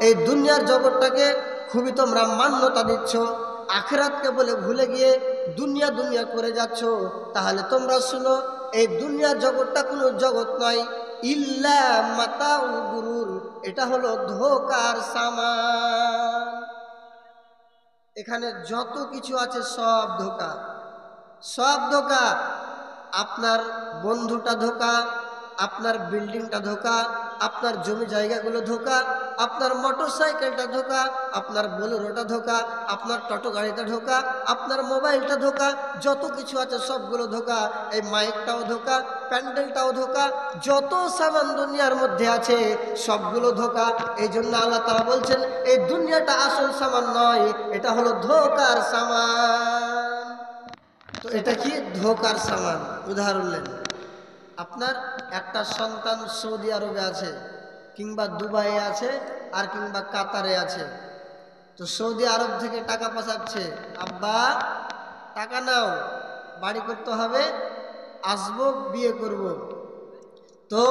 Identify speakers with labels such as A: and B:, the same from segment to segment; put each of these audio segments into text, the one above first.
A: এই দুনিয়ার জগৎটাকে খুবই তোমরা মান্যতা দিচ্ছ, আখিরাতকে বলে ভুলে গিয়ে দুনিয়া দুনিয়া করে যাচ্ছ। তাহলে তোমরা শুনো, এই দুনিয়ার জগৎটা কোনো জগৎ নয়, ইল্লা মাতাউল গুরুর, এটা হলো ধোঁকার সামান। এখানে যত কিছু আছে সব ধোঁকা, সব ধোঁকা। আপনার বন্ধুটা ধোঁকা, আপনার বিল্ডিংটা ধোঁকা, আপনার জমি জায়গাগুলো ধোঁকা, আপনার মোটর সাইকেলটা ধোঁকা, আপনার বোলেরোটা ধোঁকা, আপনার টোটো গাড়িটা ধোঁকা, আপনার মোবাইলটা ধোঁকা, যত কিছু আছে সবগুলো ধোঁকা। এই মাইকটাও ধোঁকা, প্যান্ডেলটাও ধোঁকা, যত সামান দুনিয়ার মধ্যে আছে সবগুলো ধোঁকা। এই জন্য আল্লাহ তাআলা বলছেন এই দুনিয়াটা আসল সামান নয়, এটা হলো ধোঁকার সামান। তো এটা কি ধোঁকার সামান? উদাহরণ নেন, আপনার একটা সন্তান সৌদি আরবে আছে, কিংবা দুবাইয়ে আছে, আর কিংবা কাতারে আছে। তো সৌদি আরব থেকে টাকা পাঠাচ্ছে, আব্বা টাকা নাও, বাড়ি করতে হবে, আসবো, বিয়ে করব। তো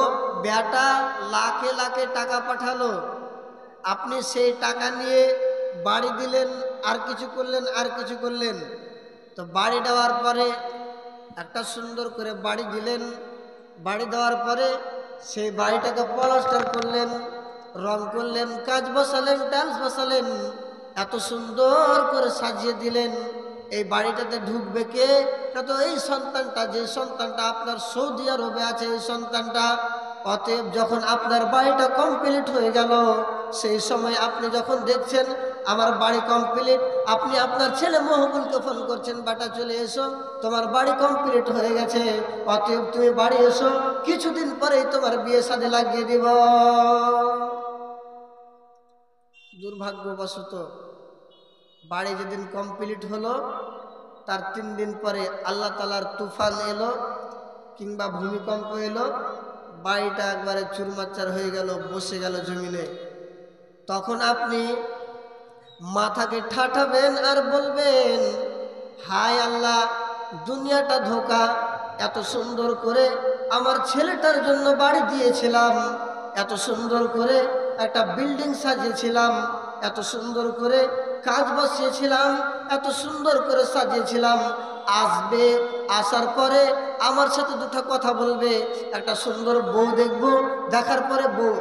A: বেটা লাখে লাখে টাকা পাঠালো, আপনি সেই টাকা নিয়ে বাড়ি দিলেন, আর কিছু করলেন, আর কিছু করলেন। তো বাড়ি দেওয়ার পরে একটা সুন্দর করে বাড়ি দিলেন, বাড়ি দেওয়ার পরে সেই বাড়িটাকে প্লাস্টার করলেন, রং করলেন, কাজ বসালেন, টাইলস বসালেন, এত সুন্দর করে সাজিয়ে দিলেন। এই বাড়িটাতে ঢুকবে কে? না তো এই সন্তানটা, যে সন্তানটা আপনার সৌদি আরবে আছে, এই সন্তানটা। অতএব যখন আপনার বাড়িটা কমপ্লিট হয়ে গেল, সেই সময় আপনি যখন দেখছেন আমার বাড়ি কমপ্লিট, আপনি আপনার ছেলে মহবুলকে ফোন করছেন, বাটা চলে এসো, তোমার বাড়ি কমপ্লিট হয়ে গেছে, অতএব তুমি বাড়ি এসো, কিছুদিন পরেই তোমার বিয়ে শাদী লাগিয়ে দিব। দুর্ভাগ্যবশত বাড়ি যেদিন কমপ্লিট হলো, তার 3 দিন পরে আল্লাহ তাআলার তুফান এলো, কিংবা ভূমিকম্প এলো, বাড়িটা একবারে চুরমাচার হয়ে গেল, বসে গেল জমিনে। তখন আপনি মাথাকে ঠাঠাবেন আর বলবেন, হায় আল্লাহ, দুনিয়াটা ধোঁকা। এত সুন্দর করে আমার ছেলেটার জন্য বাড়ি দিয়েছিলাম, এত সুন্দর করে একটা বিল্ডিং সাজিয়েছিলাম, এত সুন্দর করে কাজ বসিয়েছিলাম, এত সুন্দর করে সাজিয়েছিলাম। আসবে, আসার পরে আমার সাথে দুটো কথা বলবে, একটা সুন্দর বউ দেখবো, দেখার পরে বউ,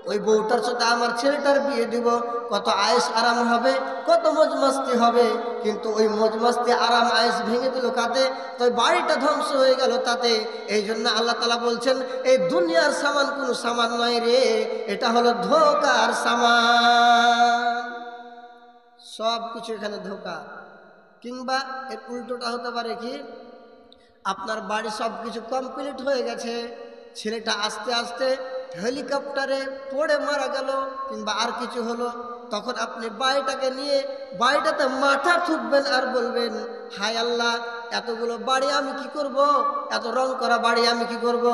A: ওই বউটার সাথে আমার ছেলেটার বিয়ে দিব, কত আয়েশ আরাম হবে, কত মজ মাস্তি হবে। কিন্তু ওই মজ মাস্তি আরাম আয়েশ ভেঙে দিল কাতে, তো বাড়িটা ধ্বংস হয়ে গেল তাতে। এই জন্য আল্লাহ তাআলা বলছেন এই দুনিয়ার সামান কোনো সামান নয় রে, এটা হলো ধোঁকার সামান। সব কিছু এখানে ধোঁকা। কিংবা এর উল্টোটা হতে পারে কি, আপনার বাড়ি সব কিছু কমপ্লিট হয়ে গেছে, ছেলেটা আস্তে আস্তে হেলিকপ্টারে পড়ে মারা গেল, কিংবা আর কিছু হলো, তখন আপনি বাড়িটাকে নিয়ে বাড়িটাতে মাথা ঠুকবেন আর বলবেন, হায় আল্লাহ, এতগুলো বাড়ি আমি কি করব, এত রং করা বাড়ি আমি কি করব,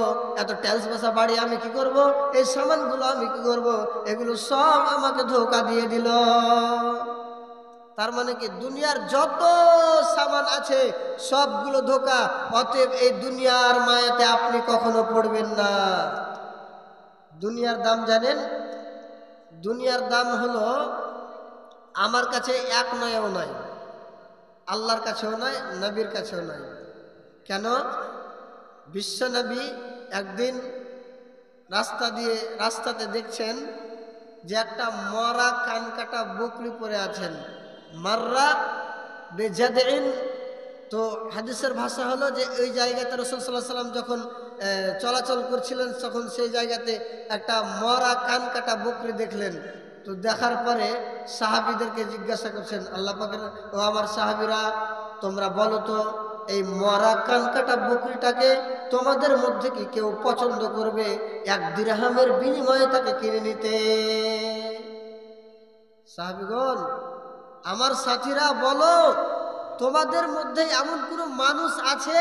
A: এত টাইলস বসা বাড়ি আমি কি করব, এই সামানগুলো আমি কি করব, এগুলো সব আমাকে ধোঁকা দিয়ে দিল। তার মানে কি, দুনিয়ার যত সামান আছে সবগুলো ধোঁকা। অতএব এই দুনিয়ার মায়াতে আপনি কখনো পড়বেন না। দুনিয়ার দাম জানেন? দুনিয়ার দাম হলো, আমার কাছে এক নয়ও নয়, আল্লাহর কাছেও নয়, নবীর কাছেও নয়। কেন? বিশ্বনবী একদিন রাস্তাতে দেখছেন যে একটা মরা কান কাটা বকরি পরে আছেন, মাররা বেজাদিন। তো হাদিসের ভাষা হলো যে ওই জায়গাতে রাসূল সাল্লাল্লাহু আলাইহি সাল্লাম যখন চলাচল করছিলেন, তখন সেই জায়গাতে একটা মরা কান কাটা বকরি দেখলেন। তো দেখার পরে সাহাবীদেরকে জিজ্ঞাসা করছেন, আল্লাহ পাকের ও আমার সাহাবীরা, তোমরা বলো তো, এই মরা কান কাটা বকরিটাকে তোমাদের মধ্যে কি কেউ পছন্দ করবে 1 দিরহামের বিনিময়ে তাকে কিনে নিতে? সাহাবীগণ, আমার সাথীরা, বলো, তোমাদের মধ্যে এমন কোন মানুষ আছে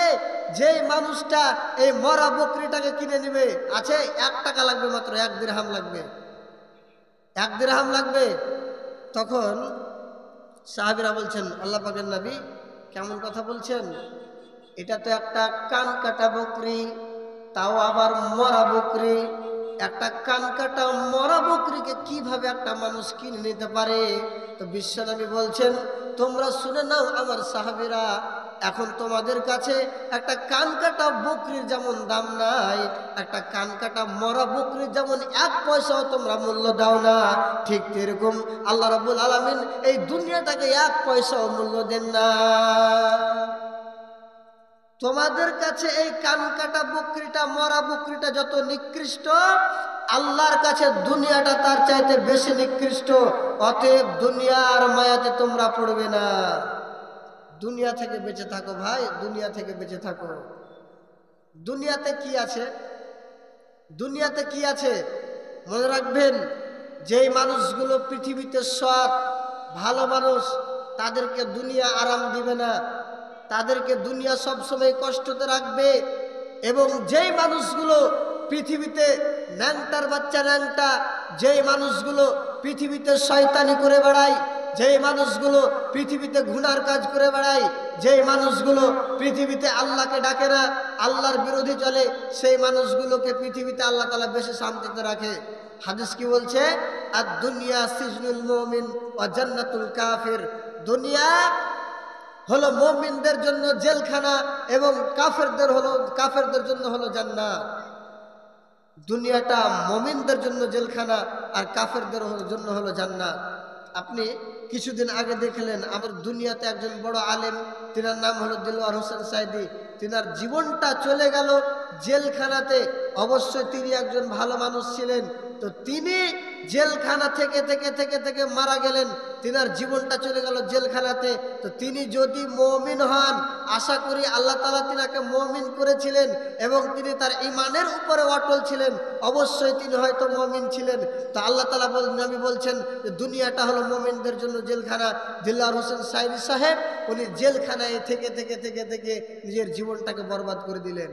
A: যে মানুষটা এই মরা বকরিটাকে কিনে নেবে? আছে? 1 টাকা লাগবে, মাত্র 1 দিরহাম লাগবে, 1 দিরহাম লাগবে। তখন সাহাবীরা বলছেন, আল্লাহ পাকের নবী, কেমন কথা বলছেন? এটা তো একটা কান কাটা বকরি, তাও আবার মরা বকরি, একটা কান কাটা মরা বকরিকে কিভাবে একটা মানুষ কিনে নিতে পারে? তো বিশ্বনবী বলছেন, তোমরা শুনে নাও আমার সাহাবীরা, এখন তোমাদের কাছে একটা কান কাটা বকরির যেমন দাম নাই, একটা কান কাটা মরা বকরির যেমন 1 পয়সাও তোমরা মূল্য দাও না, ঠিক এরকম আল্লাহ রাব্বুল আলামিন এই দুনিয়াটাকে 1 পয়সাও মূল্য দেন না। তোমাদের কাছে এই কান কাটা বকরিটা, মরা বকরিটা যত নিকৃষ্ট, আল্লাহর কাছে দুনিয়াটা তার চাইতে বেশি নিকৃষ্ট। অতএব দুনিয়ার মায়াতে তোমরা পড়বে না। দুনিয়া থেকে বেঁচে থাকো ভাই, দুনিয়া থেকে বেঁচে থাকো। দুনিয়াতে কি আছে? দুনিয়াতে কি আছে মনে রাখবেন, যেই মানুষগুলো পৃথিবীতে সৎ ভালো মানুষ, তাদেরকে দুনিয়া আরাম দিবে না, তাদেরকে দুনিয়া সবসময় কষ্টতে রাখবে। এবং যেই মানুষগুলো পৃথিবীতে ন্যাংটার বাচ্চা ন্যাংটা, যেই মানুষগুলো পৃথিবীতে শয়তানি করে বেড়ায়, যেই মানুষগুলো পৃথিবীতে গুনার কাজ করে বেড়ায়, যেই মানুষগুলো পৃথিবীতে আল্লাহকে ডাকে না, আল্লাহর বিরোধী চলে, সেই মানুষগুলোকে পৃথিবীতে আল্লাহ তাআলা বেশি শান্তিতে রাখে। হাদিস কি বলছে? আর দুনিয়া সিজনুল মুমিন ওয়া জান্নাতুল কাফির। দুনিয়া হলো মুমিনদের জন্য জেলখানা এবং কাফেরদের জন্য হলো জান্নাত। দুনিয়াটা মুমিনদের জন্য জেলখানা আর কাফেরদের জন্য হলো জান্নাত। আপনি কিছুদিন আগে দেখলেন আমার দুনিয়াতে একজন বড় আলেম, তিনার নাম হলো দিলওয়ার হোসেন সাইদি, তিনার জীবনটা চলে গেল জেলখানাতে। অবশ্যই তিনি একজন ভালো মানুষ ছিলেন, তো তিনি জেলখানা থেকে থেকে থেকে থেকে মারা গেলেন, তিনার জীবনটা চলে গেল জেলখানাতে। তো তিনি যদি মুমিন হন, আশা করি আল্লাহ তাআলা তিনাকে মুমিন করেছিলেন এবং তিনি তার ঈমানের উপরে অটল ছিলেন, অবশ্যই তিনি হয়তো মুমিন ছিলেন। তো আল্লাহ তাআলা নবী বলছেন যে দুনিয়াটা হলো মুমিনদের জন্য জেলখানা। দিলওয়ার হোসেন সাইদি সাহেব উনি জেলখানায় থেকে থেকে থেকে থেকে নিজের জীবনটাকে বরবাদ করে দিলেন।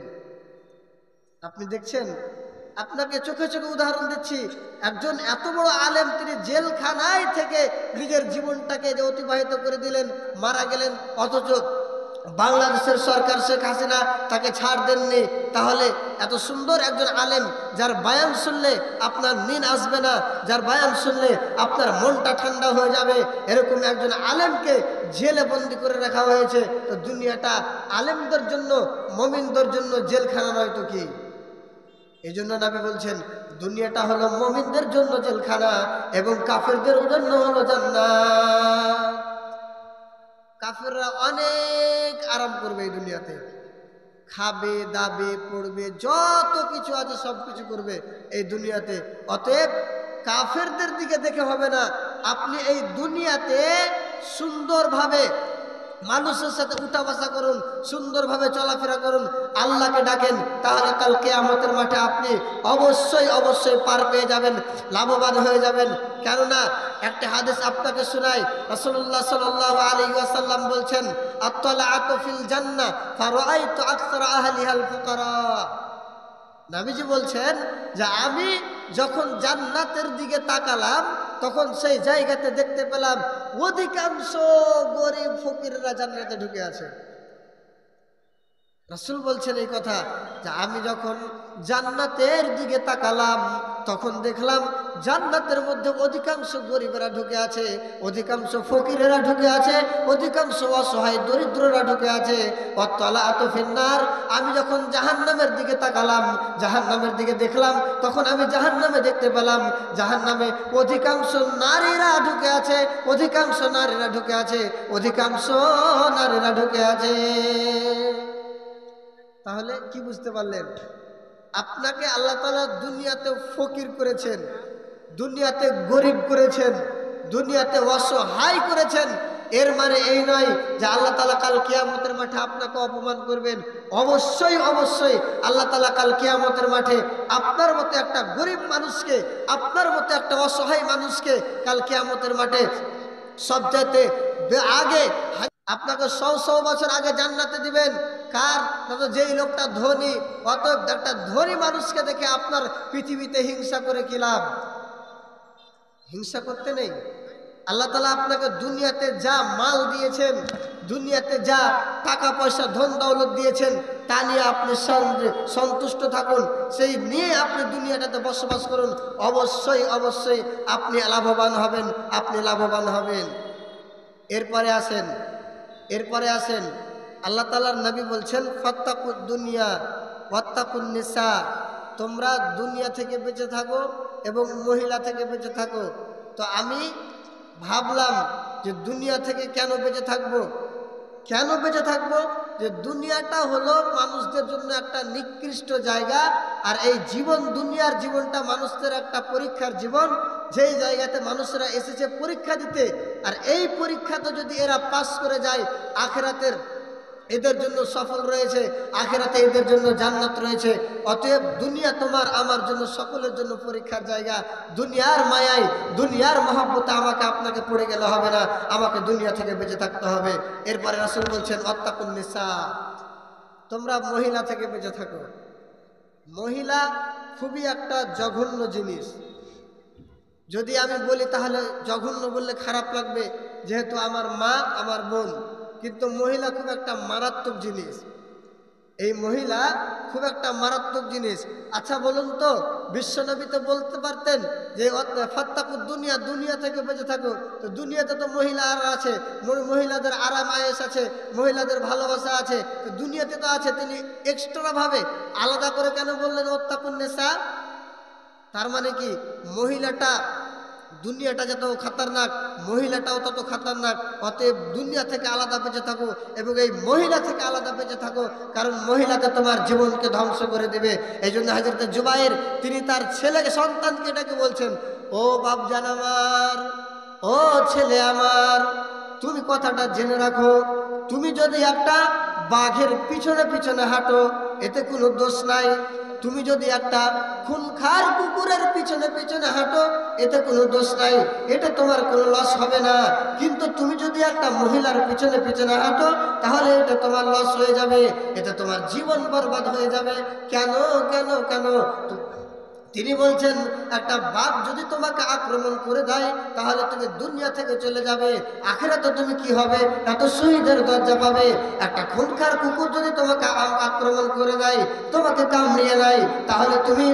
A: আপনি দেখছেন, আপনাকে চোখে চোখে উদাহরণ দিচ্ছি, একজন এত বড় আলেম তিনি জেলখানায় থেকে নিজের জীবনটাকে অতিবাহিত করে দিলেন, মারা গেলেন। অথচ বাংলাদেশের সরকার শেখ হাসিনা তাকে ছাড় দেননি। তাহলে এত সুন্দর একজন আলেম, যার বয়ান শুনলে আপনার নিন আসবে না, যার বয়ান শুনলে আপনার মনটা ঠান্ডা হয়ে যাবে, এরকম একজন আলেমকে জেলে বন্দি করে রাখা হয়েছে। তো দুনিয়াটা আলেমদের জন্য, মুমিনদের জন্য জেলখানা নয় তো কি? এই জন্য নবী বলছেন দুনিয়াটা হলো মুমিনদের জন্য জেলখানা এবং কাফেরদের জন্য হলো জান্নাত। কাফেররা অনেক আরাম করবে এই দুনিয়াতে, খাবে দাবে পড়বে, যত কিছু আছে সব কিছু করবে এই দুনিয়াতে। অতএব কাফেরদের দিকে দেখে হবে না, আপনি এই দুনিয়াতে সুন্দরভাবে মানুষের সাথে উঠা বসা করুন, সুন্দরভাবে চলাফেরা করুন, আল্লাহকে ডাকেন, তাহলে কাল কিয়ামতের মাঠে আপনি অবশ্যই অবশ্যই পার পেয়ে যাবেন, লাভবান হয়ে যাবেন। কেননা একটা হাদিস আপনাকে শোনাই, রাসূলুল্লাহ সাল্লাল্লাহু আলাইহি ওয়াসাল্লাম বলছেন, আত-তালাআতু ফিল জান্নাহ ফারাআইতু আকসারা আহলিহাল ফুকারা। নবীজি বলছেন যে আমি যখন জান্নাতের দিকে তাকালাম, তখন সেই জায়গাতে দেখতে পেলাম অধিকাংশ গরিব ফকিররা জান্নাতে ঢুকে আছে। রাসূল বলছেন এই কথা যে আমি যখন জান্নাতের দিকে তাকালাম, তখন দেখলাম জান্নাতের মধ্যে অধিকাংশ গরিবেরা ঢুকে আছে, অধিকাংশ ফকিরেরা ঢুকে আছে, অধিকাংশ অসহায় দরিদ্ররা ঢুকে আছে। ওয়াত-তালাআতু ফিন-নার, আমি যখন জাহান্নামের দিকে তাকালাম, জাহান্নামের দিকে দেখলাম, তখন আমি জাহান্নামে দেখতে পেলাম জাহান্নামে অধিকাংশ নারীরা ঢুকে আছে, অধিকাংশ নারীরা ঢুকে আছে, অধিকাংশ নারীরা ঢুকে আছে। তাহলে কি বুঝতে পারলেন? আপনাকে আল্লাহ তাআলা দুনিয়াতে ফকির করেছেন, দুনিয়াতে গরিব করেছেন, দুনিয়াতে অসহায় করেছেন। এর মানে এই নয় যে আল্লাহ তাআলা কাল কিয়ামতের মাঠে আপনাকে অপমান করবেন। অবশ্যই অবশ্যই আল্লাহ তাআলা কাল কিয়ামতের মাঠে আপনার মতো একটা গরিব মানুষকে, আপনার মতো একটা অসহায় মানুষকে কাল কিয়ামতের মাঠে সবচাইতে আগে আপনাকে 100 বছর আগে জান্নাতে দিবেন। কার? যেই লোকটা ধনী। অতএব একটা ধনী মানুষকে দেখে আপনার পৃথিবীতে হিংসা করে কি লাভ? হিংসা করতে নেই। আল্লাহ তাআলা আপনাকে দুনিয়াতে যা মাল দিয়েছেন, দুনিয়াতে যা টাকা পয়সা ধন দৌলত দিয়েছেন, তা নিয়ে আপনি সন্তুষ্ট থাকুন, সেই নিয়ে আপনি দুনিয়াটাতে বসবাস করুন, অবশ্যই অবশ্যই আপনি লাভবান হবেন, আপনি লাভবান হবেন। এরপরে আসেন আল্লাহ তাআলার নবী বলছেন ফাত্তাকুদ দুনিয়া ওয়াত্তাকুন নিসা, তোমরা দুনিয়া থেকে বেঁচে থাকো এবং মহিলা থেকে বেঁচে থাকো। তো আমি ভাবলাম যে দুনিয়া থেকে কেন বেঁচে থাকবো, যে দুনিয়াটা হলো মানুষদের জন্য একটা নিকৃষ্ট জায়গা। আর এই দুনিয়ার জীবনটা মানুষদের একটা পরীক্ষার জীবন, যেই জায়গাতে মানুষরা এসেছে পরীক্ষা দিতে। আর এই পরীক্ষাতে যদি এরা পাস করে যায়, আখিরাতের এদের জন্য সফল রয়েছে, আখিরাতে এদের জন্য জান্নাত রয়েছে। অতএব দুনিয়া তোমার আমার জন্য সকলের জন্য পরীক্ষার জায়গা। দুনিয়ার মায়ায়, দুনিয়ার মহব্বতে আমাকে আপনাকে পড়ে গেলে হবে না, আমাকে দুনিয়া থেকে বেঁচে থাকতে হবে। এরপরে রাসূল বলছেন ওয়াত্তাকুন নিসা, তোমরা মহিলা থেকে বেঁচে থাকো। মহিলা খুবই একটা জঘন্য জিনিস। যদি আমি বলি তাহলে জঘন্য বললে খারাপ লাগবে, যেহেতু আমার মা আমার বোন, কিন্তু মহিলা খুব একটা মারাত্মক জিনিস। এই মহিলা খুব একটা মারাত্মক জিনিস। আচ্ছা বলুন তো, বিশ্বনবী তো বলতে পারতেন যে ফাত্তাকুদ দুনিয়া, দুনিয়া থেকে বেঁচে থাকো। তো দুনিয়াতে তো মহিলা আর আছে, মহিলাদের আরাম আয়েশ আছে, মহিলাদের ভালোবাসা আছে, তো দুনিয়াতে তো আছে। তিনি এক্সট্রা ভাবে আলাদা করে কেন বললেন ওয়াত্তাকুন নিসা? তার মানে কি দুনিয়াটা যত খাতারনাক, মহিলাটাও তত খাতারনাক। অতএব দুনিয়া থেকে আলাদা বেঁচে থাকো এবং এই মহিলা থেকে আলাদা বেঁচে থাকো, কারণ মহিলাতে তোমার জীবনকে ধ্বংস করে দেবে। এই জন্য হযরত জুবাইর তিনি তার সন্তানকে এটাকে বলছেন, ও বাপজান আমার, ও ছেলে আমার, তুমি কথাটা জেনে রাখো, তুমি যদি একটা বাঘের পিছনে পিছনে হাঁটো এতে কোনো দোষ নাই, তুমি যদি একটা খুনখার কুকুরের পিছনে পিছনে হাঁটো এতে কোনো দোষ নাই, এটা তোমার কোনো লস হবে না। কিন্তু তুমি যদি একটা মহিলার পিছনে পিছনে হাঁটো তাহলে এটা তোমার লস হয়ে যাবে, এটা তোমার জীবন বরবাদ হয়ে যাবে। কেন কেন কেন? তিনি বলছেন একটা বাঘ যদি তোমাকে আক্রমণ করে দেয় তাহলে তুমি দুনিয়া থেকে চলে যাবে, আখিরাতে তুমি কি হবে? এত শহীদের দরজা পাবে। একটা খুনখার কুকুর যদি তোমাকে আক্রমণ করে দেয়, তোমাকে কামড়িয়ে নেয়, তাহলে তুমি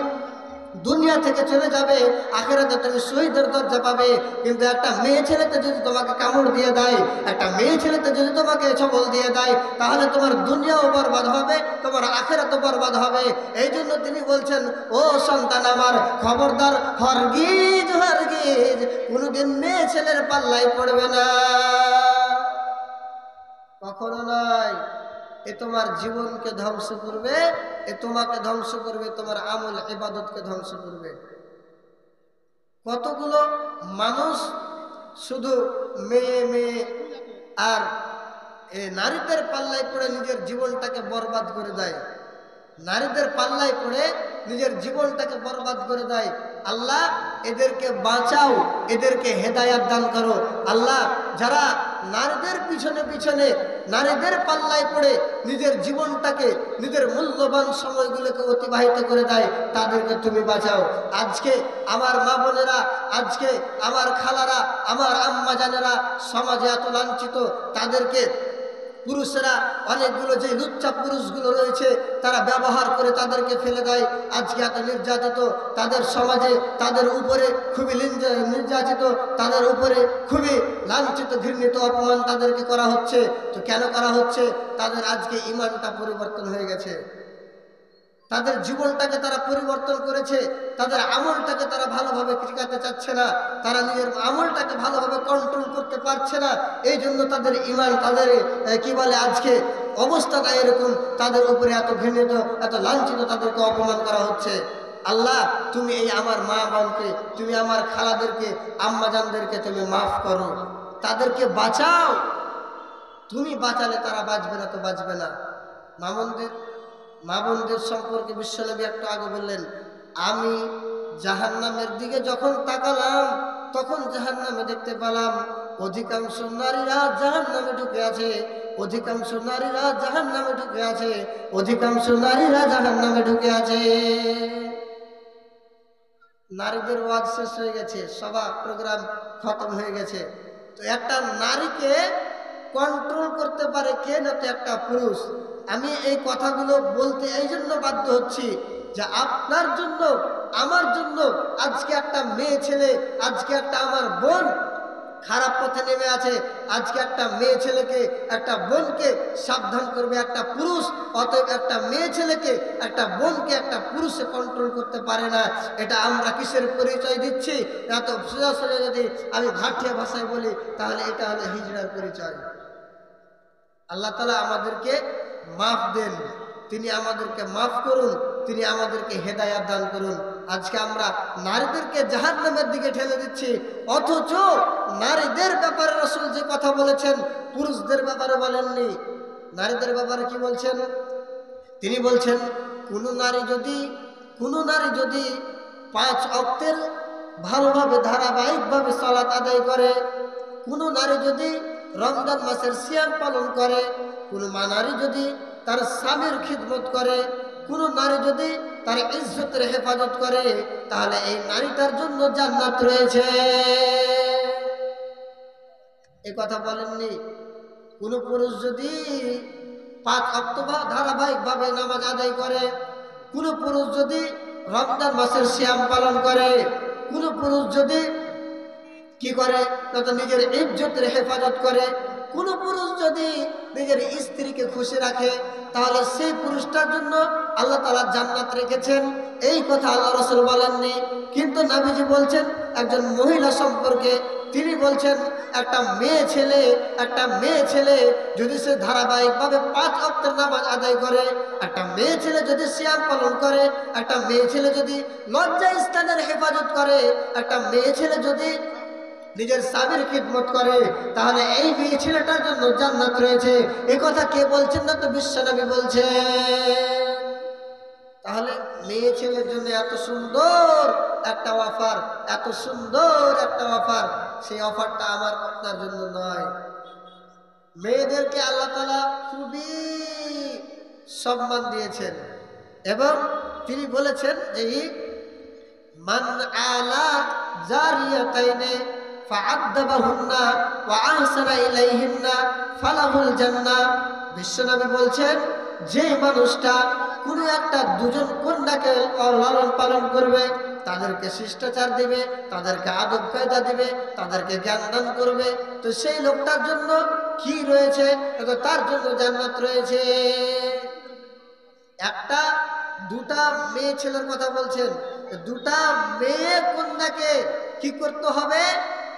A: দুনিয়া থেকে চলে যাবে, আখিরাতে তুমি শহীদের দরজা পাবে। কিন্তু একটা মেয়ে ছেলেতে যদি তোমাকে কামড় দিয়ে দেয়, একটা মেয়ে ছেলেতে যদি তোমাকে ছবল দিয়ে দেয়, তাহলে তোমার দুনিয়াও বরবাদ হবে, তোমার আখিরাতও বরবাদ হবে। এই জন্য তিনি বলছেন, ও সন্তান আমার, খবরদার, হরগিজ হরগিজ কোনোদিন মেয়ে ছেলের পাল্লায় পড়বে না, কখনো নয়। এ তোমার জীবনকে ধ্বংস করবে, এ তোমাকে ধ্বংস করবে, তোমার আমল ইবাদতকে ধ্বংস করবে। কতগুলো মানুষ শুধু মেয়ে মেয়ে আর নারীদের পাল্লায় পড়ে নিজের জীবনটাকে বরবাদ করে দেয়, নারীদের পাল্লায় পড়ে নিজের জীবনটাকে বরবাদ করে দেয়। আল্লাহ এদেরকে বাঁচাও, এদেরকে হেদায়াত দান করো। আল্লাহ যারা নারীদের পিছনে পিছনে, নারীদের পাল্লায় পড়ে নিজের জীবনটাকে, নিজের মূল্যবান সময়গুলোকে অতিবাহিত করে দেয়, তাদেরকে তুমি বাঁচাও। আজকে আমার মা বোনেরা, আজকে আমার খালারা, আমার আম্মা জানেরা সমাজে এত লাঞ্ছিত, তাদেরকে পুরুষেরা অনেকগুলো যে লুচ্চা পুরুষগুলো রয়েছে তারা ব্যবহার করে তাদেরকে ফেলে দেয়। আজকে এত নির্যাতিত, তাদের সমাজে তাদের উপরে খুবই নির্যাতিত, তাদের উপরে খুবই লাঞ্ছিত, ঘৃণিত, অপমান তাদেরকে করা হচ্ছে। তো কেন করা হচ্ছে? তাদের আজকে ঈমানটা পরিবর্তন হয়ে গেছে, তাদের জীবনটাকে তারা পরিবর্তন করেছে, তাদের আমলটাকে তারা ভালোভাবে টিকাতে চাচ্ছে না, তারা নিজের আমলটাকে ভালোভাবে কন্ট্রোল করতে পারছে না। এই জন্য তাদের ঈমান, তাদের কি বলে, আজকে অবস্থাটা এরকম, তাদের উপরে এত ঘৃণিত, এত লাঞ্ছিত, তাদেরকে অপমান করা হচ্ছে। আল্লাহ তুমি এই আমার মা বোনকে, তুমি আমার খালাদেরকে, আম্মাজানদেরকে তুমি মাফ করো, তাদেরকে বাঁচাও। তুমি বাঁচালে তারা বাঁচবে না, তো বাঁচবে না। মা বোনদের সম্পর্কে বিশ্বনবী একটু আগে বললেন, আমি জাহান্নামের দিকে যখন তাকালাম তখন জাহান্নামে দেখতে পেলাম অধিকাংশ নারীরা জাহান্নামে ঢুকে আছে, অধিকাংশ নারীরা জাহান্নামে ঢুকে আছে, অধিকাংশ নারীরা জাহান্নামে ঢুকে আছে। নারীদের ওয়াজ শেষ হয়ে গেছে, সভা প্রোগ্রাম খতম হয়ে গেছে। তো একটা নারীকে কন্ট্রোল করতে পারে কে? না তো একটা পুরুষ। আমি এই কথাগুলো বলতে এই জন্য বাধ্য হচ্ছি যে আপনার জন্য, আমার জন্য আজকে একটা মেয়ে ছেলে, আজকে একটা আমার বোন খারাপ পথে নেমে আছে, আজকে একটা মেয়ে ছেলেকে, একটা বোনকে সাবধান করবে একটা পুরুষ। অতএব একটা মেয়ে ছেলেকে, একটা বোনকে একটা পুরুষে কন্ট্রোল করতে পারে না। এটা আমরা কিসের পরিচয় দিচ্ছি? এত সোজা সোজা যদি আমি ভাটিয়া ভাষায় বলি তাহলে এটা হলো হিজড়ার পরিচয়। আল্লাহ তাআলা আমাদেরকে মাফ দেন, তিনি আমাদেরকে মাফ করুন, তিনি আমাদেরকে হেদায়াত দান করুন। আজকে আমরা নারীদেরকে জাহান্নামের দিকে ঠেলে দিচ্ছি, অথচ নারীদের ব্যাপারে রাসূল যে কথা বলেছেন পুরুষদের ব্যাপারে বলেননি। নারীদের ব্যাপারে কি বলছেন? তিনি বলছেন কোনো নারী যদি 5 ওয়াক্তের ভালোভাবে ধারাবাহিকভাবে সালাত আদায় করে, কোনো নারী যদি রমজান মাসের সিয়াম পালন করে, কোনো নারী যদি তার স্বামীর খিদমত করে, কোনো নারী যদি তার ইজ্জতের হেফাজত করে, তাহলে এই নারীটার জন্য জান্নাত রয়েছে। এই কথা বলেননি। কোনো পুরুষ যদি 5 ওয়াক্ত ধারাবাহিকভাবে নামাজ আদায় করে, কোনো পুরুষ যদি রমজান মাসের সিয়াম পালন করে, কোনো পুরুষ যদি কি করে তত নিজের ইজ্জতের হেফাজত করে, কোন পুরুষ যদি নিজের স্ত্রীকে খুশি রাখে, তাহলে সেই পুরুষটার জন্য আল্লাহ তাআলা জান্নাত রেখেছেন। এই কথা আল্লাহ রাসূল বলেননি, কিন্তু নবীজি বলছেন একজন মহিলা সম্পর্কে। তিনি বলছেন একটা মেয়ে ছেলে যদি সে ধারাবাহিকভাবে 5 ওয়াক্তের নামাজ আদায় করে, একটা মেয়ে ছেলে যদি সিয়াম পালন করে, একটা মেয়ে ছেলে যদি লজ্জা স্থানের হেফাজত করে, একটা মেয়ে ছেলে যদি নিজের স্বামীর খিদমত করে, তাহলে এই মেয়ে ছেলেটার জন্য জান্নাত রয়েছে। এই কথা কে বলছেন? না তো বিশ্বনবী বলছেন। তাহলে মেয়ে ছেলের জন্য এত সুন্দর একটা অফার, এত সুন্দর একটা অফার, সেই অফারটা আমার আপনার জন্য নয়। মেয়েদেরকে আল্লাহ তাআলা খুবই সম্মান দিয়েছেন এবং তিনি বলেছেন যে মান আলা জারিয়াতাইনে ফাআদ্দাবাহুন্না ওয়া আহসানা ইলাইহিন্না ফালাহুল জান্নাহ। বিশ্বনবী বলছেন যে মানুষটা কোনো একটা দুজন কন্যাকে লালন পালন করবে, তাদেরকে শিষ্টাচার দিবে, তাদেরকে আদব কায়দা দিবে, তাদেরকে জ্ঞান দান করবে, তো সেই লোকটার জন্য কি রয়েছে? তো তার জন্য জান্নাত রয়েছে। একটা দুটা মেয়ে ছেলের কথা বলছেন, দুটা মেয়ে কন্যাকে কি করতে হবে?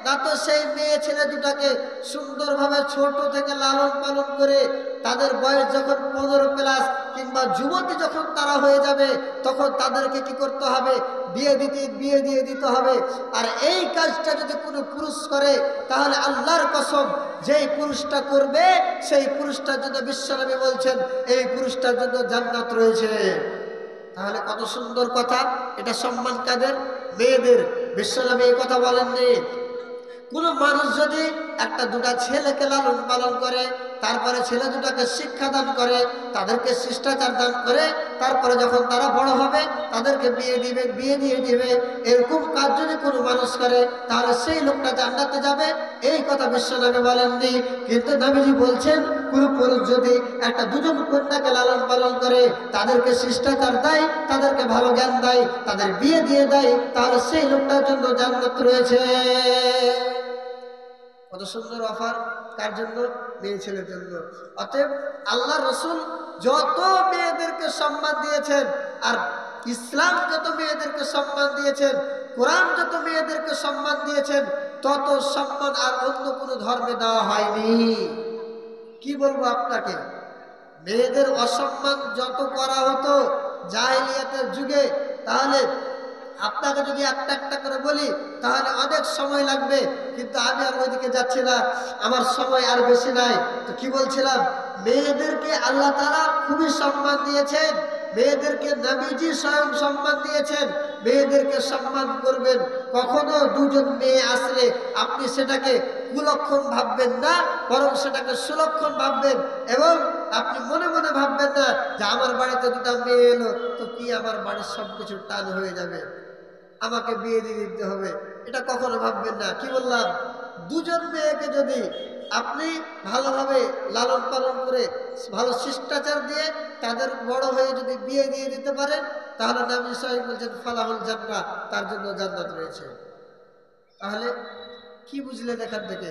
A: না তো সেই মেয়ে ছেলে দুটাকে সুন্দরভাবে ছোট থেকে লালন পালন করে তাদের বয়স যখন 15+ কিংবা যুবতী যখন তারা হয়ে যাবে, তখন তাদেরকে কি করতে হবে? বিয়ে দিয়ে দিতে হবে। আর এই কাজটা যদি কোনো পুরুষ করে, তাহলে আল্লাহর কসম যেই পুরুষটা করবে সেই পুরুষটার জন্য বিশ্বনবী বলছেন এই পুরুষটার জন্য জান্নাত রয়েছে। তাহলে কত সুন্দর কথা! এটা সম্মান কাদের? মেয়েদের। বিশ্বনবী এই কথা বলেননি। কোন মানুষ যদি একটা দুটা ছেলেকে লালন পালন করে, তারপরে ছেলে দুটাকে শিক্ষা দান করে, তাদেরকে শিষ্টাচার দান করে, তারপরে যখন তারা বড় হবে তাদেরকে বিয়ে দিয়ে দিবে, এরকম কাজ যদি কোনো মানুষ করে, তাহলে সেই লোকটা জান্নাতে যাবে। এই কথা বিশ্বনবী বলেননি, কিন্তু নবীজি বলছেন কোন পুরুষ যদি একটা দুজন কন্যাকে লালন পালন করে, তাদেরকে শিষ্টাচার দেয়, তাদেরকে ভালো জ্ঞান দেয়, তাদের বিয়ে দিয়ে দেয়, তাহলে সেই লোকটার জন্য জান্নাত রয়েছে। কত সুন্দর অফার! কার জন্য? মেয়ে ছেলের জন্য। অতএব আল্লাহ রসুল যত মেয়েদেরকে সম্মান দিয়েছেন, আর ইসলাম যত মেয়েদেরকে সম্মান দিয়েছেন, কোরআন যত মেয়েদেরকে সম্মান দিয়েছেন, তত সম্মান আর অন্য কোনো ধর্মে দেওয়া হয়নি। কি বলবো আপনাকে? মেয়েদের অসম্মান যত করা হতো জাহেলিয়াতের যুগে, তাহলে আপনাকে যদি একটা একটা করে বলি তাহলে অনেক সময় লাগবে, কিন্তু আমি আর ওইদিকে যাচ্ছি না, আমার সময় আর বেশি নাই। তো কি বলছিলাম? মেয়েদেরকে আল্লাহ তাআলা খুবই সম্মান দিয়েছেন, মেয়েদেরকে নবীজি স্বয়ং সম্মান দিয়েছেন। মেয়েদেরকে সম্মান করবেন, কখনো দুজন মেয়ে আসলে আপনি সেটাকে কুলক্ষণ ভাববেন না, বরং সেটাকে সুলক্ষণ ভাববেন, এবং আপনি মনে মনে ভাববেন না যে আমার বাড়িতে দুটা মেয়ে এলো তো কি আমার বাড়ির সবকিছু টান হয়ে যাবে, আমাকে বিয়ে দিয়ে দিতে হবে, এটা কখনো ভাববেন না। কি বললাম? দুজন মেয়েকে যদি আপনি ভালোভাবে লালন পালন করে ভালো শিষ্টাচার দিয়ে তাদের বড় হয়ে যদি বিয়ে দিয়ে দিতে পারেন, তাহলে নবী সাহেব বলছেন ফালাহুল জান্নাহ, তার জন্য জান্নাত রয়েছে। তাহলে কি বুঝলেন এখান থেকে?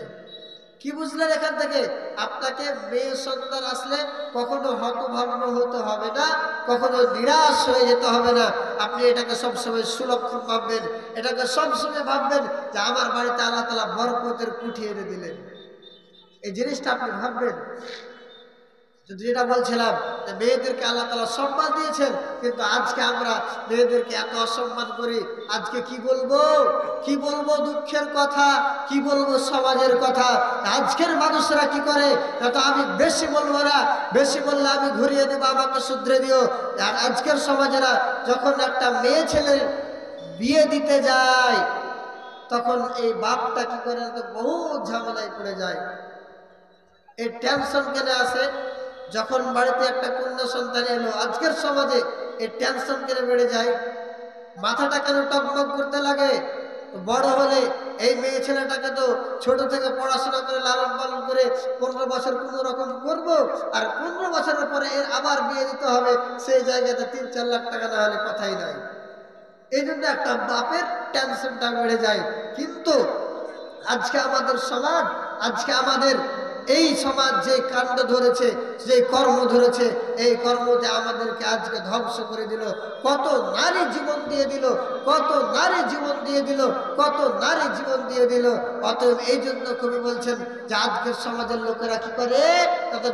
A: কি বুঝলেন এখান থেকে? আপনাকে মেয়ে সন্তান আসলে কখনো হতভম্ব হতে হবে না, কখনো নিরাশ হয়ে যেতে হবে না। আপনি এটাকে সবসময় সুলক্ষণ ভাববেন, এটাকে সবসময় ভাববেন যে আমার বাড়িতে আল্লাহ তাআলা বরকতের কুঠি এনে দিলেন। এই জিনিসটা আপনি ভাববেন। যেটা বলছিলাম যে মেয়েদেরকে আল্লাহ তাআলা সম্মান দিয়েছেন, কিন্তু আজকে আমরা মেয়েদেরকে এত অসম্মান করি। আজকে কি বলবো, কি বলবো দুঃখের কথা, কি বলবো সমাজের কথা। আজকের মানুষরা কি করে, তো আমি বেশি বলবো না, বেশি বললে আমি ঘুরিয়ে দেবো, আমাকে শুধরে দিও। আর আজকের সমাজেরা যখন একটা মেয়ে ছেলে বিয়ে দিতে যায়, তখন এই বাপটা কি করে, তো বহু ঝামেলায় পড়ে যায়। এই টেনশন কেন আসে? যখন বাড়িতে একটা কন্যা সন্তান এলো, আজকের সমাজে এই টেনশন কেন বেড়ে যায়? মাথাটা কেন টকবক করতে লাগে? বড় হলে এই মেয়ে ছেলেটাকে তো ছোট থেকে পড়াশোনা করে লালন পালন করে 15 বছর কোনো রকম করবো, আর 15 বছরের পরে এর আবার বিয়ে দিতে হবে। সেই জায়গাতে 3-4 লাখ টাকা না হলে কথাই নাই। এই জন্য একটা বাপের টেনশনটা বেড়ে যায়। কিন্তু আজকে আমাদের সমাজ, আজকে আমাদের এই সমাজ যে কাণ্ড ধরেছে, যে কর্ম ধরেছে, এই কর্মতে আমাদেরকে আজকে ধ্বংস করে দিল। কত নারী জীবন দিয়ে দিল, কত নারী জীবন দিয়ে দিল, কত নারী জীবন দিয়ে দিল। অতএব এই জন্য কবি বলছেন যে আজকের সমাজের লোকেরা কি করে,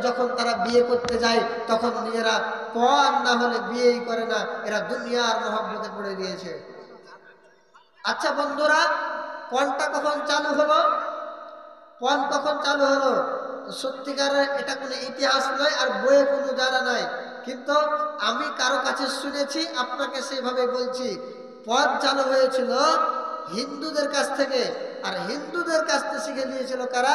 A: যখন তারা বিয়ে করতে যায় তখন নিজেরা পণ না হলে বিয়েই করে না, এরা দুনিয়ার মহব্বতে পড়ে গিয়েছে। আচ্ছা বন্ধুরা, পণটা কখন চালু হলো? পণ কখন চালু হলো? সত্যিকারের এটা কোনো ইতিহাস নয়, আর বইয়ে কোনো জানা নাই, কিন্তু আমি কারো কাছে শুনেছি, আপনাকে সেইভাবে বলছি। পণ চালু হয়েছিল হিন্দুদের কাছ থেকে, আর হিন্দুদের কাছ থেকে শিখে নিয়েছিল কারা?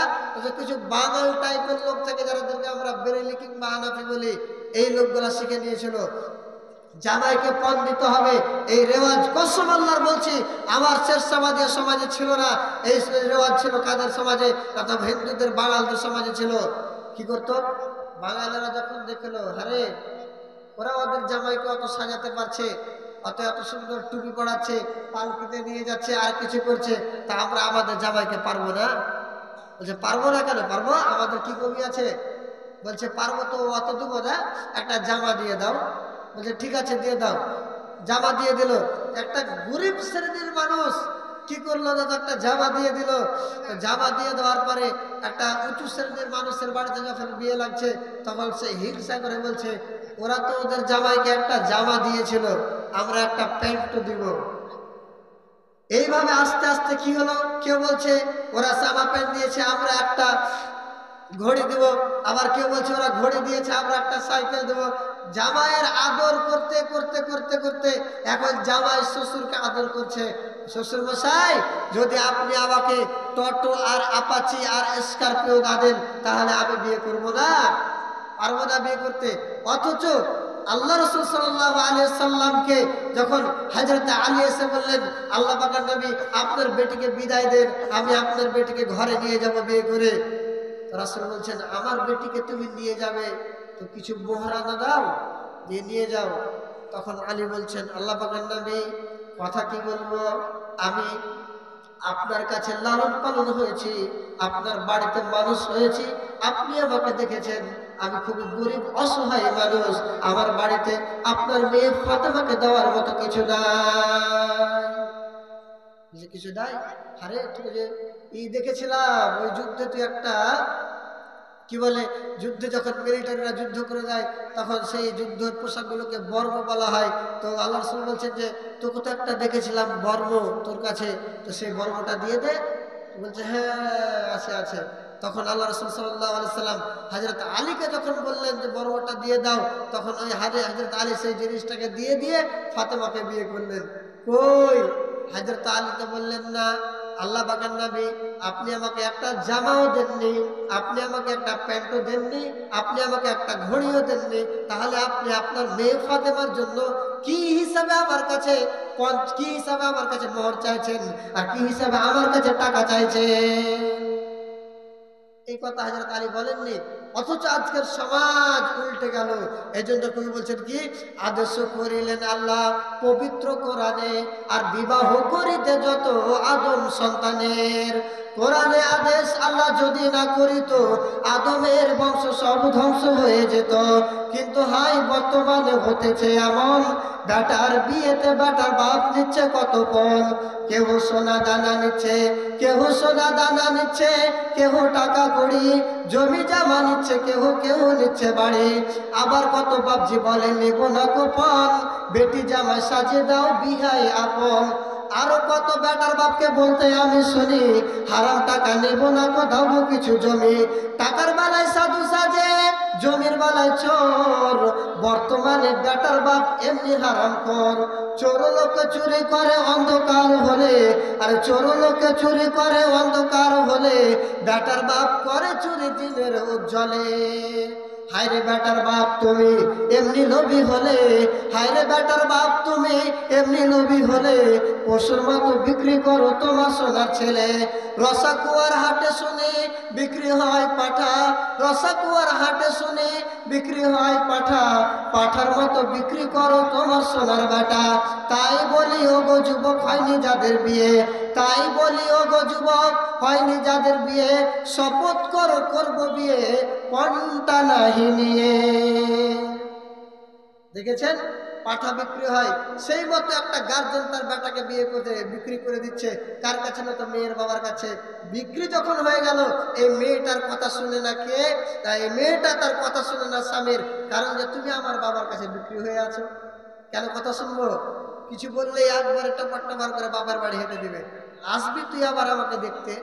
A: কিছু বাঙাল টাইপের লোক থেকে, যাদেরকে আমরা বেরেলি কিংবা হানাফি বলি, এই লোকগুলা শিখে নিয়েছিল। জামাইকে পণ দিতে হবে, এই রেওয়াজ কসম আল্লাহর বলছি আমার শেষ সমাজে ছিল না। এই রেওয়াজ ছিল কাদের সমাজে? অথবা হিন্দুদের, বাঙালদের সমাজে ছিল। কি করতো বাঙালেরা? যখন দেখলো আরে ওরা ওদের জামাইকে অত সাজাতে পারছে, এত সুন্দর টুপি পড়াচ্ছে, পালকিতে নিয়ে যাচ্ছে, আর কিছু করছে, তা আমরা আমাদের জামাইকে পারবো না? বলছে পারবো না কেন? পারবো, আমাদের কি কমি আছে? বলছে পারবো তো, অত দেবো না, একটা জামা দিয়ে দাও। বলছে ঠিক আছে দিয়ে দাও। জামা দিয়ে দিল। একটা গরিব শ্রেণীর মানুষ কি করলো, দাদা একটা জামা দিয়ে দিল। জামা দিয়ে দেওয়ার পরে একটা উঁচু শ্রেণীর মানুষের বাড়িতে যখন বিয়ে লাগছে, তখন সে হিংসা করে বলছে ওরা তো ওদের জামাইকে একটা জামা দিয়েছিল, আমরা একটা প্যান্ট দিব। এইভাবে আস্তে আস্তে কি হলো, কেউ বলছে ওরা জামা প্যান্ট দিয়েছে, আমরা একটা ঘড়ি দেব। আবার কেউ বলছে ওরা ঘড়ি দিয়েছে, আমরা একটা সাইকেল দেব। জামাইয়ের আদর করতে করতে করতে করতে এখন জামাই শ্বশুরকে আদর করছে। শ্বশুর মশাই, যদি আপনি আমাকে টোটো আর আপাচি আর স্করপিও না দেন, তাহলে আমি বিয়ে করবো না, পারবো না বিয়ে করতে। অথচ আল্লাহ রাসূল সাল্লাল্লাহু আলাইহি সাল্লামকে যখন হযরত আলী এসে বললেন, আল্লাহ পাকের নবী আপনার বেটিকে বিদায় দেন, আমি আপনার বেটিকে ঘরে নিয়ে যাব বিয়ে করে। রাসূল বলছেন আমার বেটিকে তুমি নিয়ে যাবে তো কিছু মোহরানা দাও, দিয়ে নিয়ে যাও। তখন আলী বলছেন আল্লাহ পাকের নবী কথা কি বলবো, আমি আপনার কাছে লালন পালন হয়েছি, আপনার বাড়িতে মানুষ হয়েছি, আপনি আমাকে দেখেছেন, আমি খুবই গরিব অসহায় মানুষ, আমার বাড়িতে আপনার মেয়ে ফাতেমাকে দেওয়ার মতো কিছু নাই। কিছু নাই? আরে তুই যে দেখেছিলাম ওই যুদ্ধে, তুই একটা কি বলে, যুদ্ধে যখন মিলিটারিরা যুদ্ধ করে যায়, তখন সেই যুদ্ধের পোশাকগুলোকে বর্ম বলা হয়। তো আল্লাহ রাসূল বলছেন যে তোকে তো একটা দেখেছিলাম বর্ম তোর কাছে, তো সেই বর্মটা দিয়ে দে। বলছে হ্যাঁ আছে আছে। তখন আল্লাহ রাসূল সাল্লাল্লাহু আলাইহি সাল্লাম হযরত আলীকে যখন বললেন যে বর্মটা দিয়ে দাও, তখন ওই হযরত আলী সেই জিনিসটাকে দিয়ে দিয়ে ফাতেমাকে বিয়ে করলেন। কই, হযরত আলী তো বললেন না, আল্লাহ পাকের নবী আপনি আমাকে একটা জামাও দেননি, আপনি আমাকে একটা প্যান্টও দেননি, আপনি আমাকে একটা ঘড়িও দেননি, তাহলে আপনি আপনার মেয়ে ফাতেমার জন্য কি হিসাবে আমার কাছে মোহর চাইছেন, আর কি হিসাবে আমার কাছে টাকা চাইছেন? এই কথা হযরত আলী বলেননি, অথচ আজকের সমাজ উল্টে গেল। এই জন্য কবি বলছেন কি, আদেশ করিলেন আল্লাহ পবিত্র কোরআনে, আর বিবাহ করিতে যত আদম সন্তানের। কোরআনে আদেশ আল্লাহ যদি না করিত, আদমের বংশ সব ধ্বংস হয়ে যেত। কিন্তু হাই বর্তমানে হতেছে এমন, বেটার বিয়েতে বেটার বাপ নিচ্ছে কত পণ। কেহ সোনা দানা নিচ্ছে, কেহ সোনা দানা নিচ্ছে, কেহ টাকা কড়ি জমি জামা নিচ্ছে, কেহ নিচ্ছে বাড়ি। আবার কত বাপজি বলে নেব না গোপন, বেটি জামাই সাজে দাও বিহাই আপন। আরো কত বেটার বাপকে বলতে আমি শুনি, হারাম টাকা নেব না কোথাও কিছু জমি। টাকার বেলায় সাধু সাজে, জমির বেলায় চোর। বর্তমানে বেটার বাপ এমনি হারাম কর। চোর লোকে চুরি করে অন্ধকার হলে, আর চোর লোকে চুরি করে অন্ধকার হলে, বেটার বাপ করে চুরি দিনের উজ্জ্বলে। হায়রে বেটার বাপ তুমি এমনি লোভী হলে, হায়রে বেটার বাপ তুমি এমনি লোভী হলে, পশুর মতো বিক্রি করো তোমার সোনার ছেলে। রসাকুয়ার হাটে শুনে বিক্রি হয় পাঠা, রসাকুয়ার হাটে শুনে বিক্রি হয় পাঠা, পাঠার মতো বিক্রি করো তোমার সোনার বেটা। তাই বলি ও গো যুবক হয়নি যাদের বিয়ে, তাই বলি ও গো যুবক হয়নি যাদের বিয়ে, শপথ করো করবো বিয়ে পণটা নাহি নিয়ে। দেখেছেন পাঠা বিক্রি হয়, সেই মতো একটা গার্জেন তার বেটাকে বিয়ে করতে বিক্রি করে দিচ্ছে কার কাছে, না তো মেয়ের বাবার কাছে। বিক্রি যখন হয়ে গেল, এই মেয়েটার কথা শুনে না কে, তাই মেয়েটা তার কথা শুনে না স্বামীর। কারণ যে তুমি আমার বাবার কাছে বিক্রি হয়ে আছো, কেন কথা শুনবো? কিছু বললে একবার টপাট্টা বার করে বাবার বাড়ি হেঁটে দিবে। আসবি তুই আবার আমাকে দেখতে,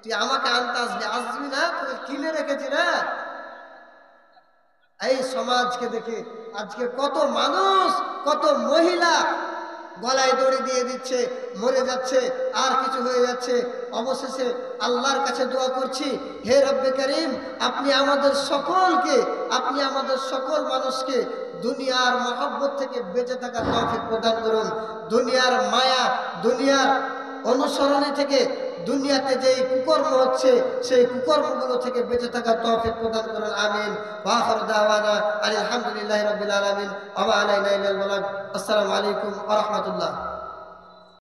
A: তুই আমাকে আনতে আসবি না, তোকে কিনে রেখেছি না। এই সমাজকে দেখে আজকে কত মানুষ, কত মহিলা গলায় দড়ি দিয়ে দিচ্ছে, মরে যাচ্ছে, আর কিছু হয়ে যাচ্ছে। অবশেষে আল্লাহর কাছে দোয়া করছি, হে রব্বে করিম, আপনি আমাদের সকলকে, আপনি আমাদের সকল মানুষকে দুনিয়ার মহব্বত থেকে বেঁচে থাকার তৌফিক প্রদান করুন। দুনিয়ার মায়া, দুনিয়ার অনুসরণে থেকে, দুনিয়াতে যেই কুকর্ম হচ্ছে সেই কুকর্মগুলো থেকে বেঁচে থাকার তৌফিক প্রদান করুন। আমিন। ওয়া আখিরু দাওয়ানা আলহামদুলিল্লাহি রাব্বিল আলামিন ওয়া মা আলাইনা ইল্লাল বালাগ। আসসালামু আলাইকুম ওয়া রাহমাতুল্লাহ।